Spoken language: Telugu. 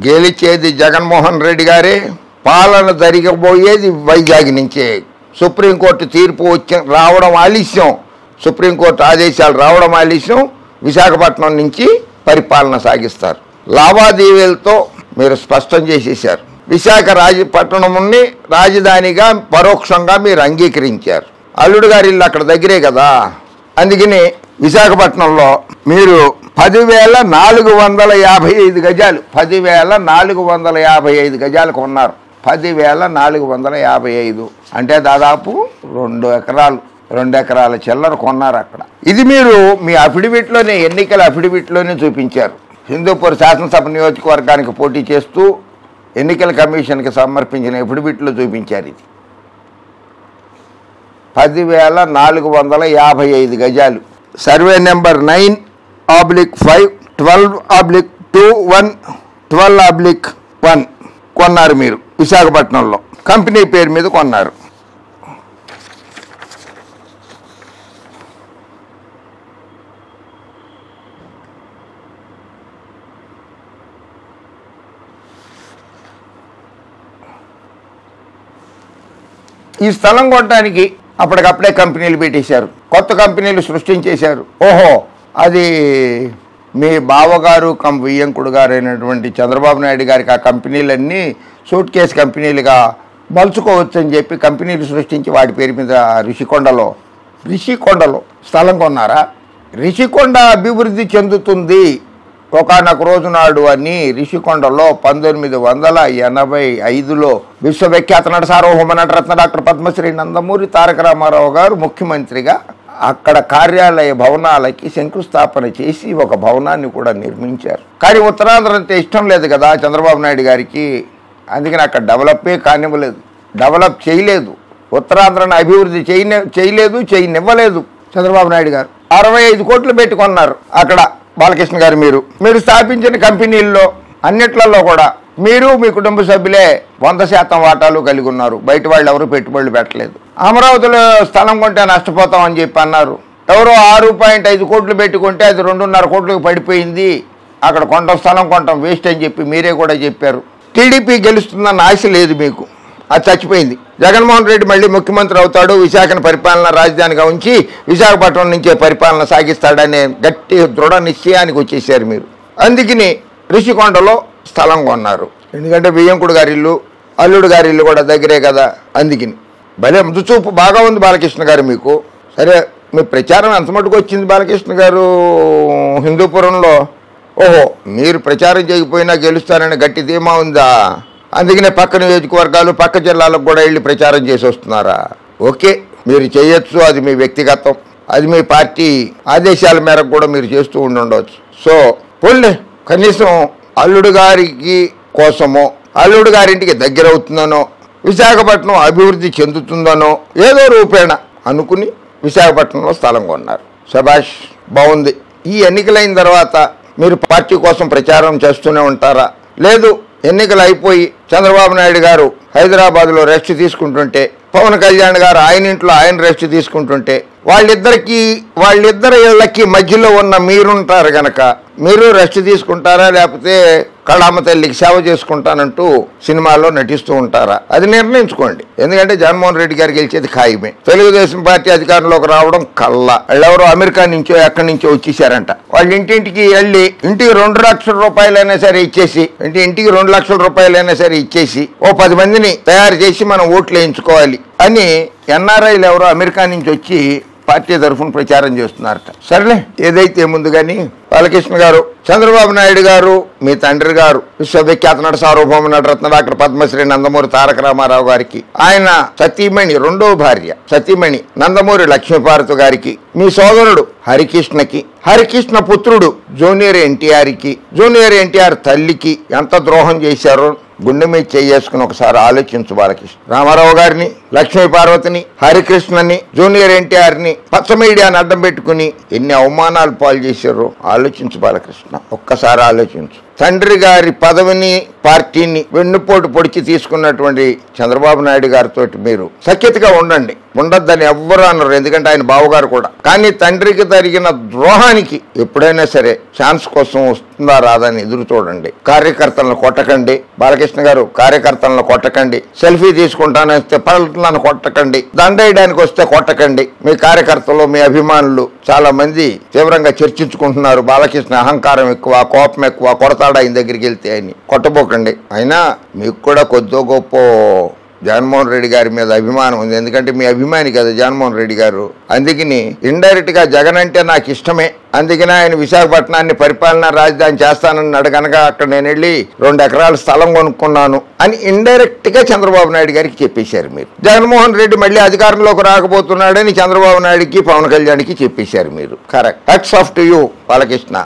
గెలిచేది జగన్మోహన్ రెడ్డి గారే, పాలన జరగబోయేది వైజాగ్ నుంచే. సుప్రీంకోర్టు తీర్పు రావడం ఆలస్యం, సుప్రీంకోర్టు ఆదేశాలు రావడం ఆలస్యం, విశాఖపట్నం నుంచి పరిపాలన సాగిస్తారు. లావాదేవీలతో మీరు స్పష్టం చేసేశారు. విశాఖ పట్టణంని రాజధానిగా పరోక్షంగా మీరు అంగీకరించారు. అల్లుడు గారి ఇల్లు అక్కడ దగ్గరే కదా, అందుకని విశాఖపట్నంలో మీరు 10,455 గజాలు 10,455 గజాలు కొన్నారు. 10,455 అంటే దాదాపు 2 ఎకరాల చిల్లర కొన్నారు అక్కడ. ఇది మీరు మీ అఫిడవిట్లోనే, ఎన్నికల అఫిడవిట్లోనే చూపించారు. హిందూపూర్ శాసనసభ నియోజకవర్గానికి పోటీ చేస్తూ ఎన్నికల కమిషన్కి సమర్పించిన అఫిడవిట్లో చూపించారు. ఇది 10,455 గజాలు. సర్వే నెంబర్ 9/5 12/21 12/1 కొన్నారు మీరు విశాఖపట్నంలో. కంపెనీ పేరు మీద కొన్నారు. ఈ స్థలం కొనడానికి అప్పటికప్పుడే కంపెనీలు పెట్టేశారు, కొత్త కంపెనీలు సృష్టించేశారు. ఓహో, అది మీ బావగారు వియ్యంకుడు గారు అయినటువంటి చంద్రబాబు నాయుడు గారికి ఆ కంపెనీలన్నీ సూట్ కేసు కంపెనీలుగా మలుచుకోవచ్చని చెప్పి కంపెనీలు సృష్టించి వాటి పేరు మీద రిషికొండలో స్థలం కొన్నారా? రిషికొండ అభివృద్ధి చెందుతుంది ఒకనొక రోజు నాడు అని రిషికొండలో 1985లో విశ్వవిఖ్యాత నట సార్వభౌమ నటరత్న డాక్టర్ పద్మశ్రీ నందమూరి తారక రామారావు గారు ముఖ్యమంత్రిగా అక్కడ కార్యాలయ భవనాలకి శంకుస్థాపన చేసి ఒక భవనాన్ని కూడా నిర్మించారు. కానీ ఉత్తరాంధ్ర అంటే ఇష్టం లేదు కదా చంద్రబాబు నాయుడు గారికి, అందుకని అక్కడ డెవలప్ చేయలేదు. ఉత్తరాంధ్రను అభివృద్ధి చేయనివ్వలేదు చంద్రబాబు నాయుడు గారు. 65 కోట్లు పెట్టుకున్నారు అక్కడ. బాలకృష్ణ గారు మీరు స్థాపించిన కంపెనీల్లో అన్నిట్లలో కూడా మీరు మీ కుటుంబ సభ్యులే 100% వాటాలు కలిగి ఉన్నారు. బయట వాళ్ళు ఎవరు పెట్టుబడులు పెట్టలేదు. అమరావతిలో స్థలం కొంటే నష్టపోతామని చెప్పి అన్నారు. ఎవరో 6.5 కోట్లు పెట్టుకుంటే అది 2.5 కోట్లకు పడిపోయింది. అక్కడ స్థలం కొనటం వేస్ట్ అని చెప్పి మీరే కూడా చెప్పారు. టీడీపీ గెలుస్తుందన్న ఆశ లేదు మీకు, అది చచ్చిపోయింది. జగన్మోహన్ రెడ్డి మళ్ళీ ముఖ్యమంత్రి అవుతాడు, విశాఖను పరిపాలన రాజధానిగా ఉంచి విశాఖపట్నం నుంచే పరిపాలన సాగిస్తాడనే గట్టి దృఢ నిశ్చయానికి వచ్చేసారు మీరు. అందుకని రిషికొండలో స్థలం కొన్నారు. ఎందుకంటే బియ్యంకుడు గారి ఇల్లు, అల్లుడు గారి ఇల్లు కూడా దగ్గరే కదా. అందుకని భలే ముందుచూపు బాగా ఉంది బాలకృష్ణ గారు మీకు. సరే, మీ ప్రచారం ఎంత మటుకు వచ్చింది బాలకృష్ణ గారు హిందూపురంలో? ఓహో, మీరు ప్రచారం చేయకపోయినా గెలుస్తారని గట్టి ధీమా ఉందా? అందుకనే పక్క నియోజకవర్గాలు, పక్క జిల్లాలకు కూడా వెళ్ళి ప్రచారం చేసి వస్తున్నారా? ఓకే, మీరు చేయొచ్చు, అది మీ వ్యక్తిగతం, అది మీ పార్టీ ఆదేశాల మేరకు కూడా మీరు చేస్తూ ఉండవచ్చు. సో పోన్లే, కనీసం అల్లుడు గారికి కోసమో, అల్లుడు గారింటికి దగ్గర అవుతుందనో, విశాఖపట్నం అభివృద్ధి చెందుతుందనో ఏదో రూపేణ అనుకుని విశాఖపట్నంలో స్థలం కొన్నారు. శభాష్, బాగుంది. ఈ ఎన్నికలైన తర్వాత మీరు పార్టీ కోసం ప్రచారం చేస్తూనే ఉంటారా? లేదు, ఎన్నికలు అయిపోయి చంద్రబాబు నాయుడు గారు హైదరాబాద్లో రెస్ట్ తీసుకుంటుంటే, పవన్ కళ్యాణ్ గారు ఆయన ఇంట్లో ఆయన రెస్ట్ తీసుకుంటుంటే, వాళ్ళిద్దరికి మధ్యలో ఉన్న మీరుంటారు గనక మీరు రెస్ట్ తీసుకుంటారా, లేకపోతే కళామ తల్లికి సేవ చేసుకుంటానంటూ సినిమాల్లో నటిస్తూ ఉంటారా? అది నిర్ణయించుకోండి. ఎందుకంటే జగన్మోహన్ రెడ్డి గారు గెలిచేది ఖాయమే. తెలుగుదేశం పార్టీ అధికారంలోకి రావడం కల్లా. వాళ్ళెవరో అమెరికా నుంచో ఎక్కడి నుంచో వచ్చేసారంట. వాళ్ళ ఇంటింటికి వెళ్ళి ఇంటికి 2 లక్షల రూపాయలైనా సరే ఇచ్చేసి, ఇంటికి 2 లక్షల రూపాయలైనా సరే ఇచ్చేసి ఓ 10 మందిని తయారు చేసి మనం ఓట్లు వేయించుకోవాలి అని ఎన్ఆర్ఐలు ఎవరో అమెరికా నుంచి వచ్చి పార్టీ తరఫున ప్రచారం చేస్తున్నారట. సరేలే, ఏదైతే ముందు కానీ బాలకృష్ణ గారు, చంద్రబాబు నాయుడు గారు మీ తండ్రి గారు విశ్వవిఖ్యాత నట సార్వభౌమ నటరత్న డాక్టర్ పద్మశ్రీ నందమూరి తారక రామారావు గారికి, ఆయన సతీమణి, 2వ భార్య సతీమణి నందమూరి లక్ష్మీపార్వతి గారికి, మీ సోదరుడు హరికృష్ణకి, హరికృష్ణ పుత్రుడు జూనియర్ ఎన్టీఆర్కి, జూనియర్ ఎన్టీఆర్ తల్లికి ఎంత ద్రోహం చేశారో గుండె మీద చేసుకుని ఒకసారి ఆలోచించు బాలకృష్ణ. రామారావు గారిని, లక్ష్మీపార్వతిని, హరికృష్ణని, జూనియర్ ఎన్టీఆర్ని పచ్చ మీడియాని అడ్డం పెట్టుకుని ఎన్ని అవమానాలు పాలు చేశారో ఆలోచించు బాలకృష్ణ, ఒక్కసారి ఆలోచించు. తండ్రి గారి పదవిని పార్టీని వెన్నుపోటు పొడిచి తీసుకున్నటువంటి చంద్రబాబు నాయుడు గారితో మీరు సఖ్యతగా ఉండండి. ఉండొద్దని ఎవ్వరూ అన్నారు, ఎందుకంటే ఆయన బావగారు కూడా. కానీ తండ్రికి జరిగిన ద్రోహానికి ఎప్పుడైనా సరే ఛాన్స్ కోసం వస్తుందా రాదని ఎదురు చూడండి. కార్యకర్తలను కొట్టకండి. బాలకృష్ణ గారు, కార్యకర్తలను కొట్టకండి. సెల్ఫీ తీసుకుంటానొస్తే పళ్ళను కొట్టకండి. దండేయడానికి వస్తే కొట్టకండి. మీ కార్యకర్తలు, మీ అభిమానులు చాలా మంది తీవ్రంగా చర్చించుకుంటున్నారు. బాలకృష్ణ అహంకారం ఎక్కువ, కోపం ఎక్కువ, కొడతాడా ఆయన దగ్గరికి వెళ్తే అని. కొట్టబోకండి. అయినా మీకు కూడా కొద్దో గొప్ప జగన్మోహన్ రెడ్డి గారి మీద అభిమానం ఉంది, ఎందుకంటే మీ అభిమాని కదా జగన్మోహన్ రెడ్డి గారు. అందుకని ఇండైరెక్ట్ గా జగన్ అంటే నాకు ఇష్టమే, అందుకనే ఆయన విశాఖపట్నాన్ని పరిపాలనా రాజధాని చేస్తానన్నాడు కనుక అక్కడ నేను వెళ్ళి 2 ఎకరాల స్థలం కొనుక్కున్నాను అని ఇండైరెక్ట్ గా చంద్రబాబు నాయుడు గారికి చెప్పేశారు మీరు. జగన్మోహన్ రెడ్డి మళ్ళీ అధికారంలోకి రాకపోతున్నాడని చంద్రబాబు నాయుడికి, పవన్ కళ్యాణ్కి చెప్పేశారు మీరు. Correct. Hats off to you Balakrishna.